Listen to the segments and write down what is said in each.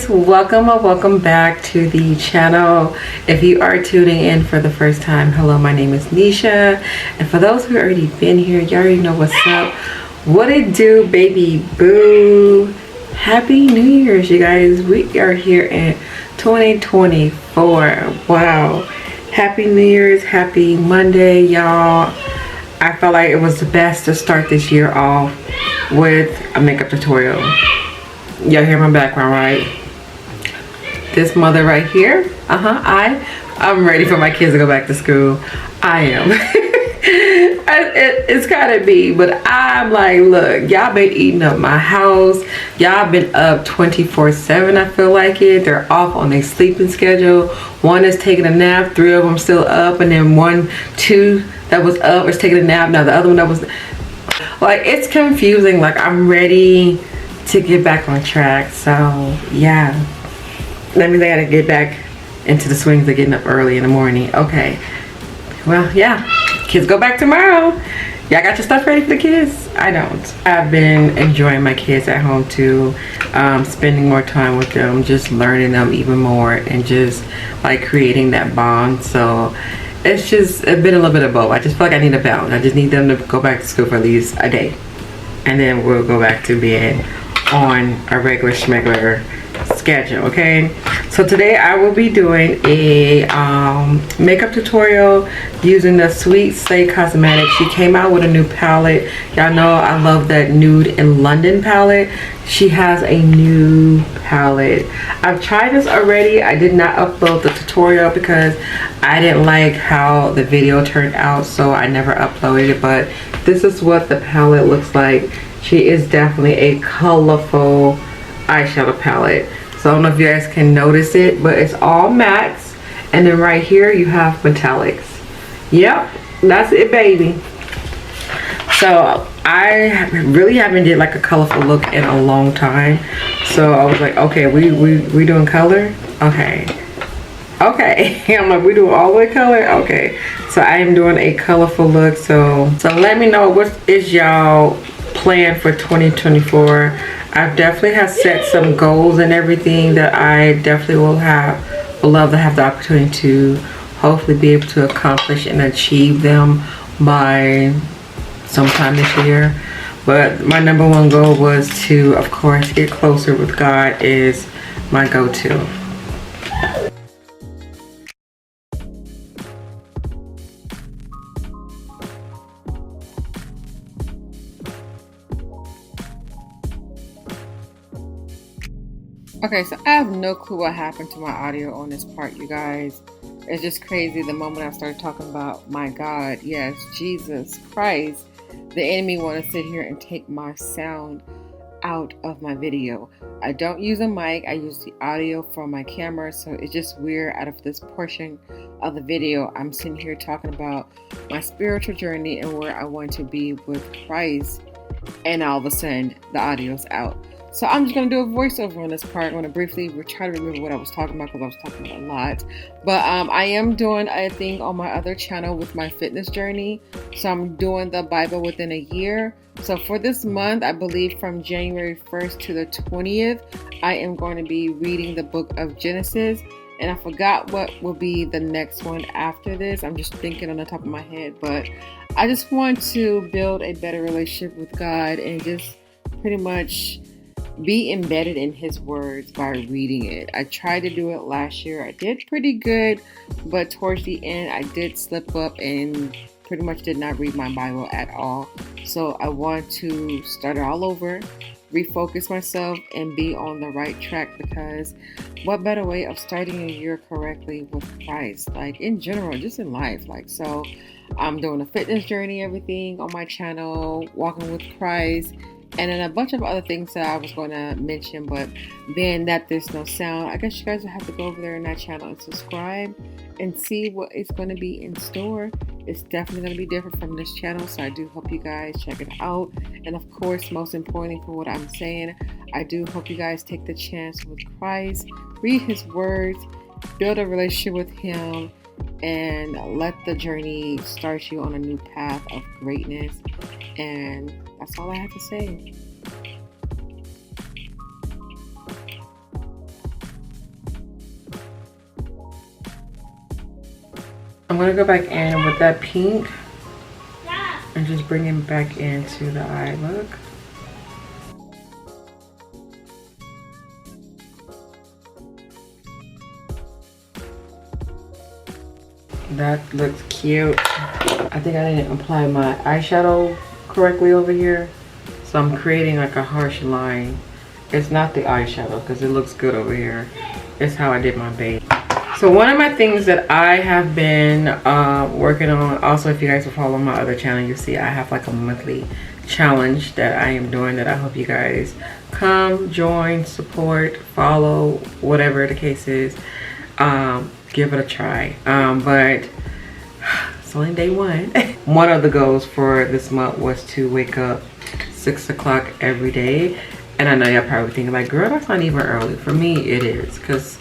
guys, welcome or welcome back to the channel. If you are tuning in for the first time, hello, my name is Nisha, and for those who already been here, you already know what's up. What it do, baby boo? Happy New Year's, you guys. We are here in 2024. Wow, happy New Year's, happy Monday, y'all. I felt like it was the best to start this year off with a makeup tutorial. Y'all hear my background, right? This mother right here, I'm ready for my kids to go back to school. I am. It's kind of me, but I'm like, look, y'all been eating up my house. Y'all been up 24/7. I feel like it. They're off on their sleeping schedule. One is taking a nap, 3 of them still up, and then 2 that was up is taking a nap. Now the other one that was, like, it's confusing. Like, I'm ready to get back on track. So yeah, that means I gotta get back into the swings of getting up early in the morning. Okay, well, yeah, kids go back tomorrow. Y'all got your stuff ready for the kids? I don't. I've been enjoying my kids at home too, spending more time with them, just learning them even more, and just like creating that bond. So it's just been a little bit of both. I just feel like I need a balance. I just need them to go back to school for at least a day, and then we'll go back to being on a regular schmegular schedule. Okay, so today I will be doing a makeup tutorial using the Sweet Slay Cosmetics. She came out with a new palette. Y'all know I love that Nude in London palette. She has a new palette. I've tried this already. I did not upload the tutorial because I didn't like how the video turned out, so I never uploaded it, but this is what the palette looks like. She is definitely a colorful eyeshadow palette. So I don't know if you guys can notice it, but it's all mattes. And then right here you have metallics. Yep, that's it, baby. So I really haven't did like a colorful look in a long time. So I was like, okay, we doing color? Okay. Okay. I'm like, we doing all the way color? Okay. So I am doing a colorful look. So let me know what is y'all plan for 2024. I've definitely have set some goals and everything that I definitely will love to have the opportunity to hopefully be able to accomplish and achieve them by sometime this year. But my number one goal was to, of course, get closer with God is my go-to. Okay, so I have no clue what happened to my audio on this part, you guys. It's just crazy. The moment I started talking about my God, yes, Jesus Christ, the enemy want to sit here and take my sound out of my video. I don't use a mic. I use the audio from my camera, so it's just weird. Out of this portion of the video, I'm sitting here talking about my spiritual journey and where I want to be with Christ, and all of a sudden the audio's out. So I'm just going to do a voiceover on this part. I'm going to briefly try to remember what I was talking about because I was talking about a lot. But I am doing a thing on my other channel with my fitness journey. So I'm doing the Bible within a year. So for this month, I believe from January 1st to the 20th, I am going to be reading the book of Genesis. And I forgot what will be the next one after this. I'm just thinking on the top of my head. But I just want to build a better relationship with God and just pretty much be embedded in his words by reading it. I tried to do it last year. I did pretty good, but towards the end I did slip up and pretty much did not read my Bible at all. So I want to start it all over, refocus myself, and be on the right track, because what better way of starting a year correctly with Christ, like in general, just in life. Like, so I'm doing a fitness journey, everything on my channel, walking with Christ, and then a bunch of other things that I was going to mention, but being that there's no sound, I guess you guys will have to go over there in that channel and subscribe and see what is going to be in store. It's definitely going to be different from this channel, so I do hope you guys check it out. And of course, most importantly for what I'm saying, I do hope you guys take the chance with Christ, read his words, build a relationship with him, and let the journey start you on a new path of greatness. And that's all I have to say. I'm gonna go back in with that pink and just bring it back into the eye look. That looks cute. I think I didn't apply my eyeshadow correctly over here, so I'm creating like a harsh line. It's not the eyeshadow because it looks good over here. It's how I did my base. So one of my things that I have been working on, also if you guys will follow my other channel, you'll see I have like a monthly challenge that I am doing that I hope you guys come, join, support, follow, whatever the case is. Give it a try. But it's only day one. One of the goals for this month was to wake up 6 o'clock every day. And I know y'all probably thinking like, girl, that's not even early. For me, it is. Because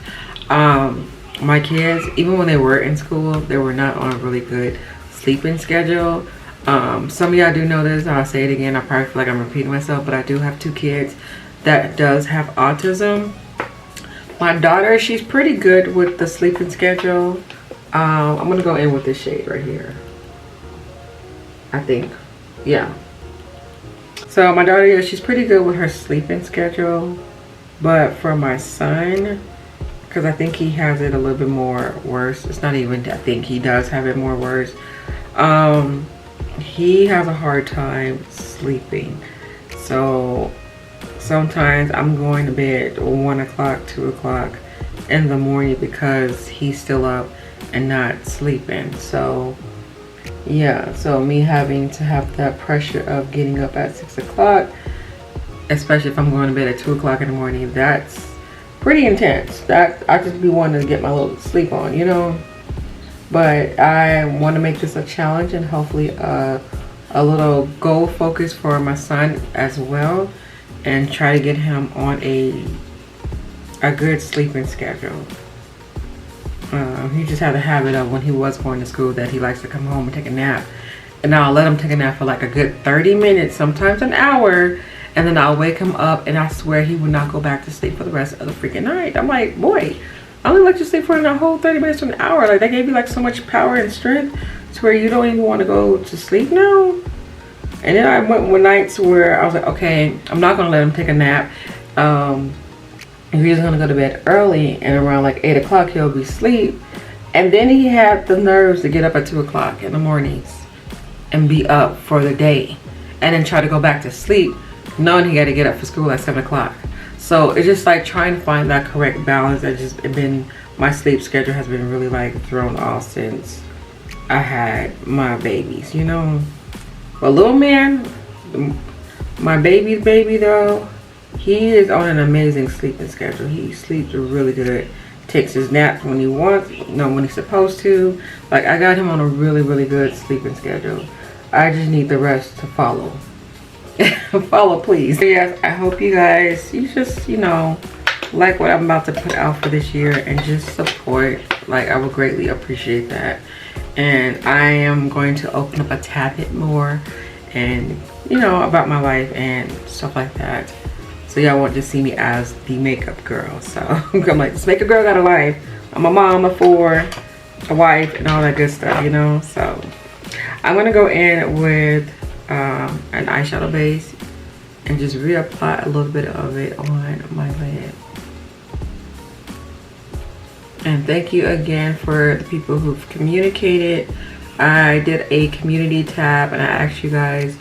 my kids, even when they were in school, they were not on a really good sleeping schedule. Some of y'all do know this. I'll say it again. I probably feel like I'm repeating myself. But I do have 2 kids that does have autism. My daughter, she's pretty good with the sleeping schedule. I'm going to go in with this shade right here. I think. Yeah. So my daughter, yeah, she's pretty good with her sleeping schedule. But for my son, because I think he has it a little bit more worse. It's not even, I think he does have it more worse. He has a hard time sleeping. So sometimes I'm going to bed 1 o'clock, 2 o'clock in the morning because he's still up and not sleeping. So yeah, so me having to have that pressure of getting up at 6 o'clock, especially if I'm going to bed at 2 o'clock in the morning, that's pretty intense. That I just be wanting to get my little sleep on, you know. But I want to make this a challenge and hopefully a little goal focus for my son as well, and try to get him on a good sleeping schedule. He just had a habit of when he was going to school that he likes to come home and take a nap, and I'll let him take a nap for like a good 30 minutes, sometimes an hour, and then I'll wake him up, and I swear he would not go back to sleep for the rest of the freaking night. I'm like, boy, I only let you sleep for a whole 30 minutes to an hour. Like, that gave you like so much power and strength to where you don't even want to go to sleep now. And then I went one nights where I was like, okay, I'm not gonna let him take a nap. He's gonna go to bed early, and around like 8 o'clock he'll be asleep. And then he had the nerves to get up at 2 o'clock in the mornings and be up for the day, and then try to go back to sleep knowing he got to get up for school at 7 o'clock. So it's just like trying to find that correct balance. That just been, my sleep schedule has been really like thrown off since I had my babies, you know. But little man, my baby's baby though, he is on an amazing sleeping schedule. He sleeps really good. Takes his naps when he wants, you know, when he's supposed to. Like, I got him on a really good sleeping schedule. I just need the rest to follow. Follow, please. So yes, I hope you guys, you just, you know, like what I'm about to put out for this year and just support. Like, I would greatly appreciate that. And I am going to open up a tad bit more and, you know, about my life and stuff like that. So y'all won't just see me as the makeup girl. So I'm like, this makeup girl got a life. I'm a mom, a 4, a wife, and all that good stuff, you know. So I'm gonna go in with an eyeshadow base and just reapply a little bit of it on my lid. And thank you again for the people who've communicated. I did a community tab and I asked you guys,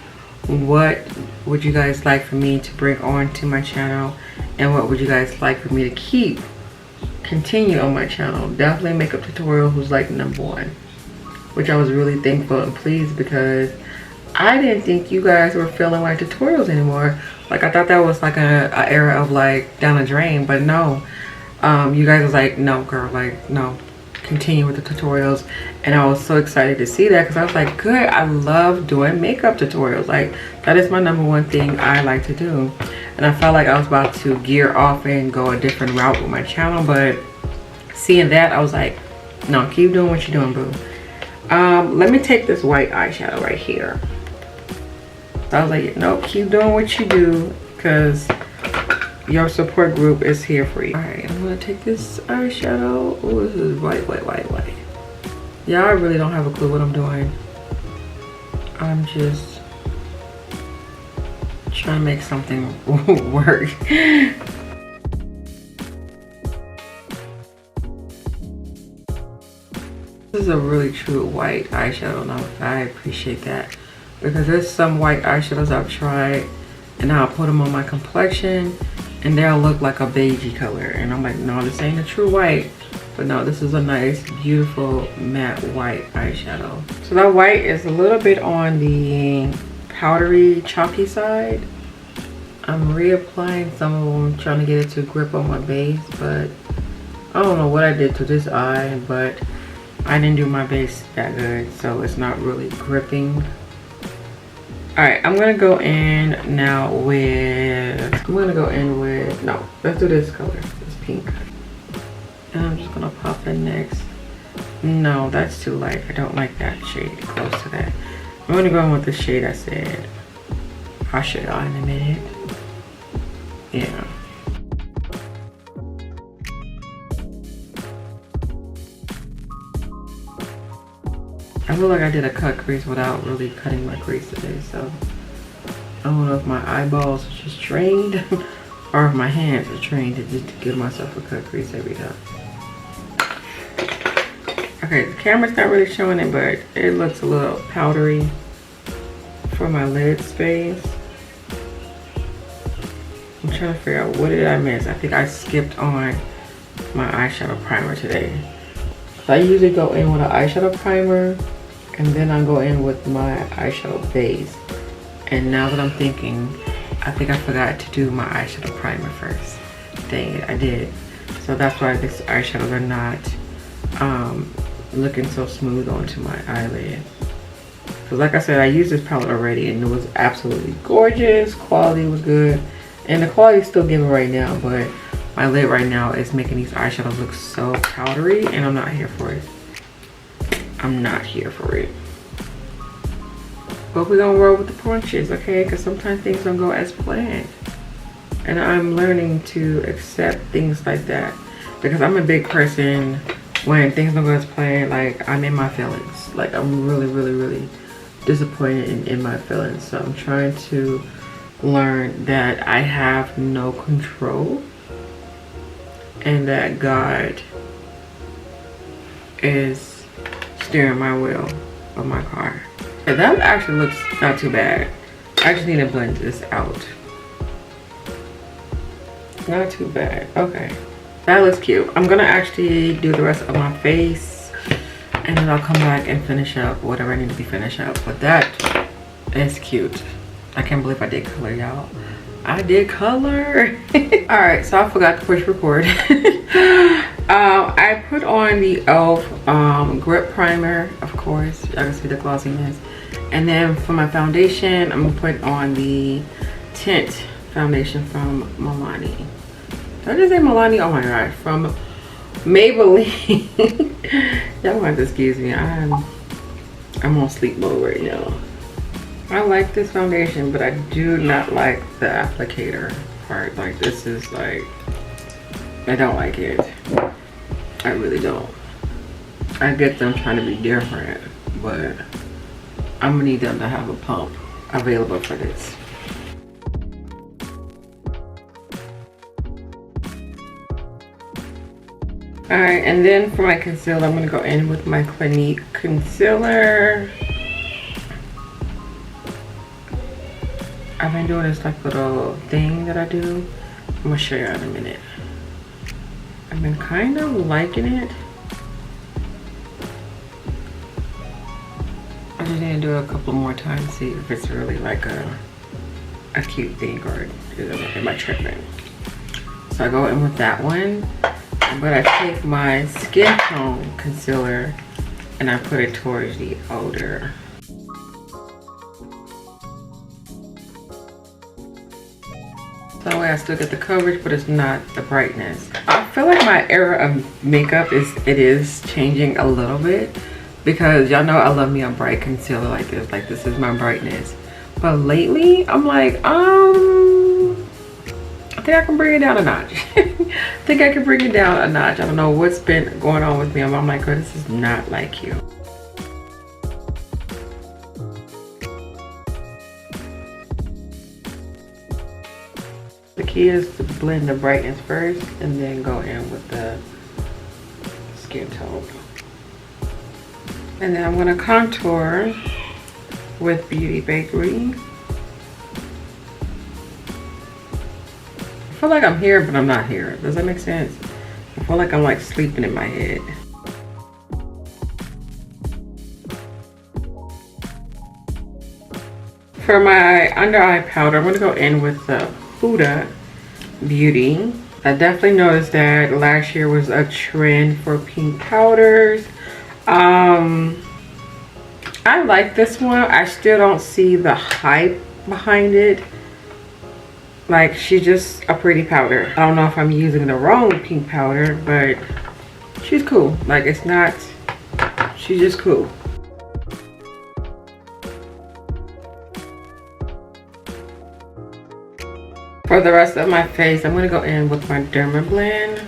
what would you guys like for me to bring on to my channel, and what would you guys like for me to continue on my channel. Definitely makeup tutorial was like #1, which I was really thankful and pleased, because I didn't think you guys were feeling like tutorials anymore. Like, I thought that was like a era of like down the drain, but no. You guys was like, no girl, like no, continue with the tutorials. And I was so excited to see that, because I was like, good, I love doing makeup tutorials. Like, that is my #1 thing I like to do. And I felt like I was about to gear off and go a different route with my channel, but seeing that, I was like, no, keep doing what you're doing, boo. Let me take this white eyeshadow right here. So I was like, no, keep doing what you do, because your support group is here for you. All right, I'm gonna take this eyeshadow. Oh, this is white. Yeah, I really don't have a clue what I'm doing. I'm just trying to make something work. This is a really true white eyeshadow. Now I appreciate that, because there's some white eyeshadows I've tried and I'll put them on my complexion and they'll look like a beigey color, and I'm like, no, this ain't a true white. But no, this is a nice, beautiful matte white eyeshadow. So that white is a little bit on the powdery, chalky side. I'm reapplying some of them, trying to get it to grip on my base, but I don't know what I did to this eye, but I didn't do my base that good, so it's not really gripping. Alright, I'm gonna go in now with, no, let's do this color, this pink. And I'm just gonna pop it next. No, that's too light. I don't like that shade close to that. I'm gonna go in with the shade I said. I'll show y'all in a minute. Yeah. I feel like I did a cut crease without really cutting my crease today, so I don't know if my eyeballs are just trained or if my hands are trained to just give myself a cut crease every time. Okay, the camera's not really showing it, but it looks a little powdery for my lid space. I'm trying to figure out, what did I miss? I think I skipped on my eyeshadow primer today. So I usually go in with an eyeshadow primer and then I go in with my eyeshadow base. And now that I'm thinking, I think I forgot to do my eyeshadow primer first. Dang it, I did. So that's why these eyeshadows are not looking so smooth onto my eyelid. Because like I said, I used this palette already and it was absolutely gorgeous. Quality was good. And the quality is still giving right now, but my lid right now is making these eyeshadows look so powdery and I'm not here for it. I'm not here for it. But we're gonna roll with the punches, okay? Because sometimes things don't go as planned. And I'm learning to accept things like that. Because I'm a big person, when things don't go as planned, like I'm in my feelings. Like I'm really, really, really disappointed in my feelings. So I'm trying to learn that I have no control and that God is steering my wheel of my car. Yeah, that actually looks not too bad. I just need to blend this out. Not too bad. Okay, that looks cute. I'm gonna actually do the rest of my face and then I'll come back and finish up whatever I need to be finished up. But that is cute. I can't believe I did color, y'all. I did color. All right, so I forgot to push record. I put on the e.l.f. grip primer, of course. Y'all can see the glossiness. And then for my foundation, I'm gonna put on the Tint foundation from Milani. Did I just say Milani? Oh my god, from Maybelline. Y'all want to excuse me. I'm on sleep mode right now. I like this foundation, but I do not like the applicator part. Like this is like, I don't like it. I really don't. I get them trying to be different, but I'm gonna need them to have a pump available for this. All right, and then for my concealer, I'm gonna go in with my Clinique concealer. I've been doing this like little thing that I do. I'm gonna show you in a minute. I've been kind of liking it. I just need to do it a couple more times, see if it's really like a cute thing or am I tripping. So I go in with that one, but I take my skin tone concealer and I put it towards the outer. So that way I still get the coverage, but it's not the brightness. I feel like my era of makeup is changing a little bit, because y'all know I love me a bright concealer like this. Like this is my brightness. But lately, I'm like, I think I can bring it down a notch. I think I can bring it down a notch. I don't know what's been going on with me. I'm like, oh, this is not like you. key is to blend the brightness first and then go in with the skin tone. And then I'm gonna contour with Beauty Bakery. I feel like I'm here, but I'm not here. Does that make sense? I feel like I'm like sleeping in my head. For my under eye powder, I'm gonna go in with the Huda Beauty. I definitely noticed that last year was a trend for pink powders. I like this one. I still don't see the hype behind it. Like, she's just a pretty powder. I don't know if I'm using the wrong pink powder, but she's cool. Like, it's not, she's just cool. For the rest of my face, I'm gonna go in with my Derma Blend.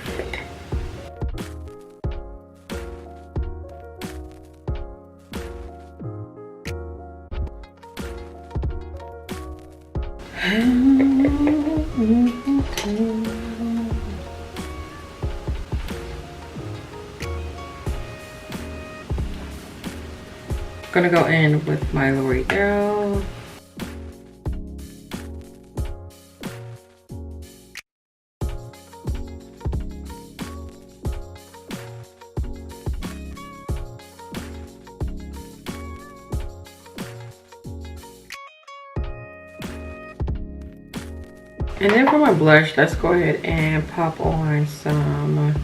Gonna go in with my L'Oreal. And then for my blush, let's go ahead and pop on some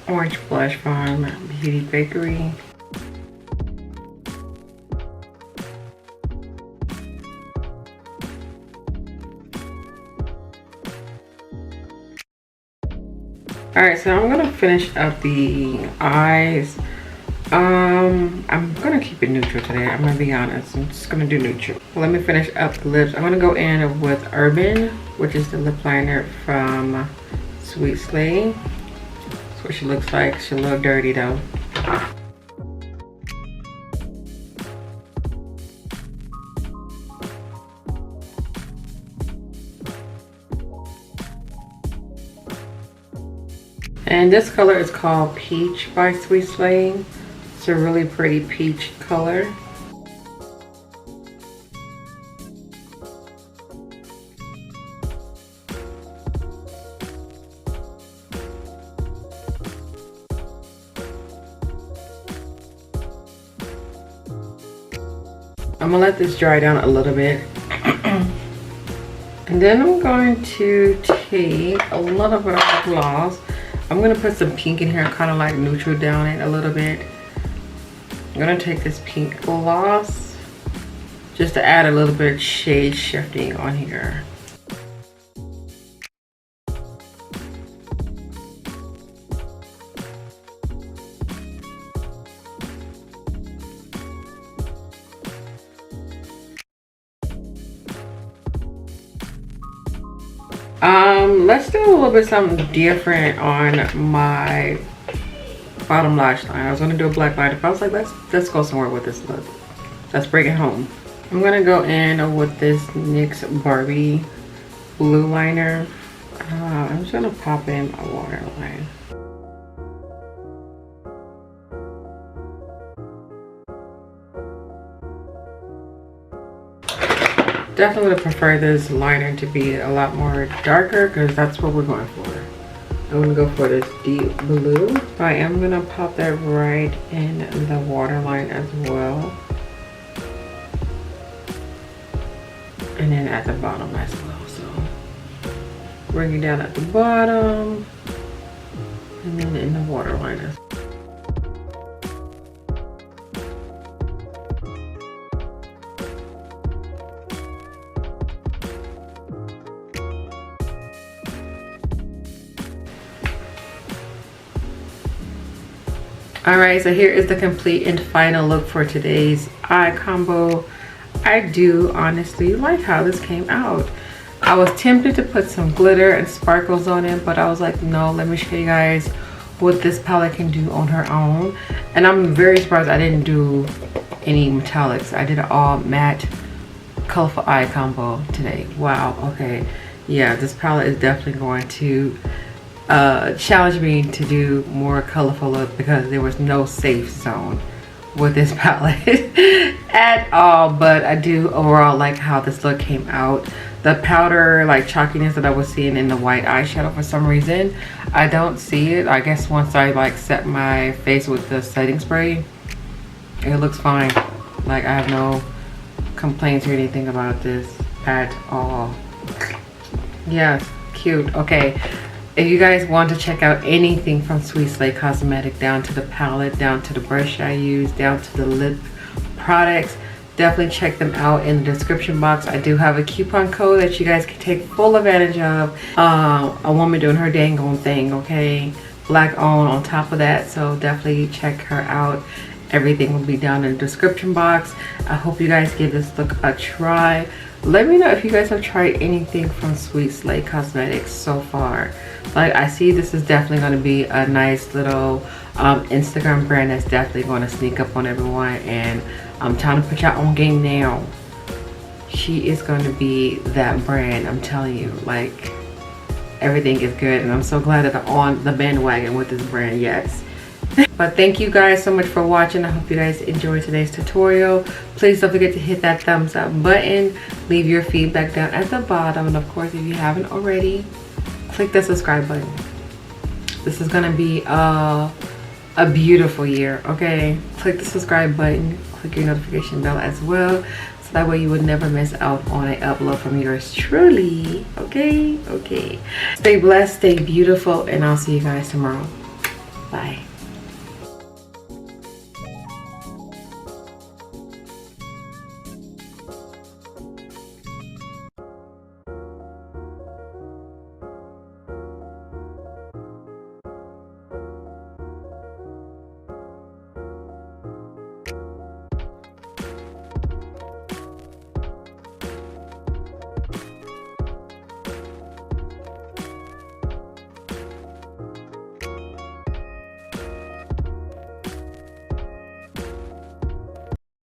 orange blush from Beauty Bakery. Alright, so I'm gonna finish up the eyes. I'm gonna keep it neutral today. I'm gonna be honest. I'm just gonna do neutral. Let me finish up the lips. I'm gonna go in with Urban, which is the lip liner from Sweet Slay. That's what she looks like. She's a little dirty though. And this color is called Peach by Sweet Slay. It's a really pretty peach color. I'm gonna let this dry down a little bit. And then I'm going to take a little bit of gloss. I'm gonna put some pink in here, kind of like neutral down it a little bit. I'm gonna take this pink gloss just to add a little bit of shade shifting on here. Let's do a little bit something different on my bottom lash line. I was gonna do a black line, but I was like, let's go somewhere with this look. Let's bring it home. I'm gonna go in with this NYX Barbie blue liner. I'm just gonna pop in my waterline. Definitely would prefer this liner to be a lot more darker because that's what we're going for. I'm gonna go for this deep blue. I am gonna pop that right in the waterline as well. And then at the bottom as well. So bring it down at the bottom and then in the waterline as well. Alright, so here is the complete and final look for today's eye combo. I do honestly like how this came out. I was tempted to put some glitter and sparkles on it, but I was like, no, let me show you guys what this palette can do on her own. And I'm very surprised I didn't do any metallics. I did an all matte colorful eye combo today. Wow, okay. yeah, this palette is definitely going to challenge me to do more colorful look, because there was no safe zone with this palette at all. But I do overall like how this look came out. The powder like chalkiness that I was seeing in the white eyeshadow, for some reason I don't see it. I guess once I like set my face with the setting spray, it looks fine. Like I have no complaints or anything about this at all. Yeah, cute. Okay, if you guys want to check out anything from Sweet Slay Cosmetic, down to the palette, down to the brush I use, down to the lip products, definitely check them out in the description box. I do have a coupon code that you guys can take full advantage of. A woman doing her dang own thing, okay? Black owned on top of that, so definitely check her out. Everything will be down in the description box. I hope you guys give this look a try. Let me know if you guys have tried anything from Sweet Slay Cosmetics so far. Like, I see this is definitely going to be a nice little Instagram brand that's definitely going to sneak up on everyone, and I'm trying to put y'all on game now. She is going to be that brand, I'm telling you. Like, everything is good, and I'm so glad that I'm on the bandwagon with this brand. Yes. But thank you guys so much for watching. I hope you guys enjoyed today's tutorial. Please don't forget to hit that thumbs up button. Leave your feedback down at the bottom, and of course, if you haven't already, click the subscribe button. This is gonna be a beautiful year, okay? Click the subscribe button, click your notification bell as well, so that way you would never miss out on an upload from yours truly. Okay. Stay blessed, stay beautiful, and I'll see you guys tomorrow. Bye.